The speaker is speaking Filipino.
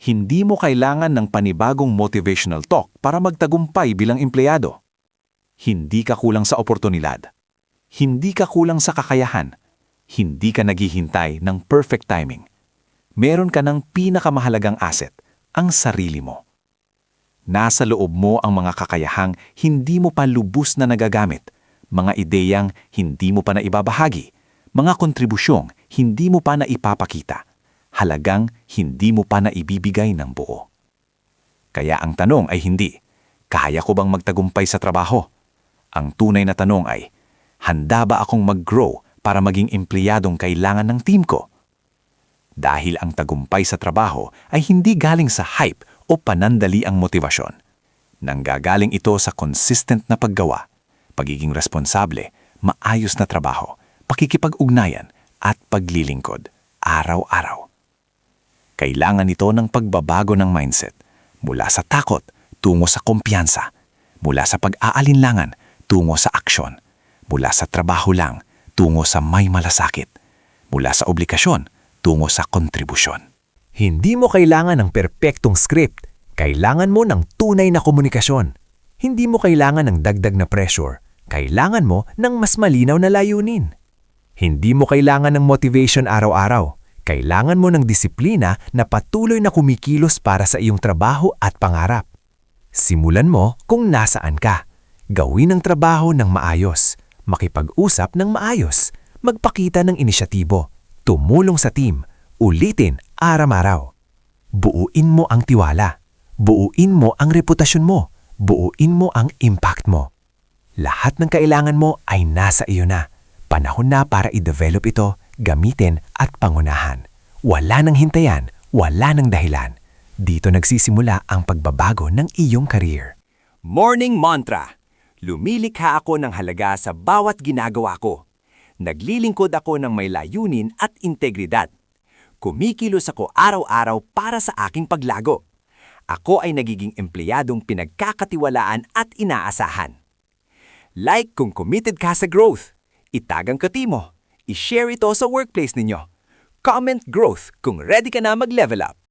Hindi mo kailangan ng panibagong motivational talk para magtagumpay bilang empleyado. Hindi ka kulang sa oportunidad. Hindi ka kulang sa kakayahan. Hindi ka naghihintay ng perfect timing. Meron ka ng pinakamahalagang asset, ang sarili mo. Nasa loob mo ang mga kakayahang hindi mo pa lubos na nagagamit, mga ideyang hindi mo pa naibabahagi, mga kontribusyong hindi mo pa naipapakita, halagang hindi mo pa naibibigay ng buo. Kaya ang tanong ay hindi, kaya ko bang magtagumpay sa trabaho? Ang tunay na tanong ay, handa ba akong mag-grow para maging empleyadong kailangan ng team ko? Dahil ang tagumpay sa trabaho ay hindi galing sa hype o panandali ang motibasyon. Nanggagaling ito sa consistent na paggawa, pagiging responsable, maayos na trabaho, pakikipag-ugnayan at paglilingkod araw-araw. Kailangan ito ng pagbabago ng mindset mula sa takot tungo sa kumpiyansa, mula sa pag-aalinlangan tungo sa aksyon, mula sa trabaho lang tungo sa may malasakit, mula sa obligasyon tungo sa kontribusyon. Hindi mo kailangan ng perpektong script. Kailangan mo ng tunay na komunikasyon. Hindi mo kailangan ng dagdag na pressure. Kailangan mo ng mas malinaw na layunin. Hindi mo kailangan ng motivation araw-araw. Kailangan mo ng disiplina na patuloy na kumikilos para sa iyong trabaho at pangarap. Simulan mo kung nasaan ka. Gawin ang trabaho ng maayos. Makipag-usap ng maayos. Magpakita ng inisyatibo. Tumulong sa team. Ulitin araw-araw. Buuin mo ang tiwala. Buuin mo ang reputasyon mo. Buuin mo ang impact mo. Lahat ng kailangan mo ay nasa iyo na. Panahon na para i-develop ito, gamitin at pangunahan. Wala nang hintayan, wala nang dahilan. Dito nagsisimula ang pagbabago ng iyong career. Morning Mantra. Lumilikha ako ng halaga sa bawat ginagawa ko. Naglilingkod ako ng may layunin at integridad. Kumikilos ako araw-araw para sa aking paglago. Ako ay nagiging empleyadong pinagkakatiwalaan at inaasahan. Like kung committed ka sa growth. Itag ang kati mo. I-share ito sa workplace ninyo. Comment growth kung ready ka na mag-level up.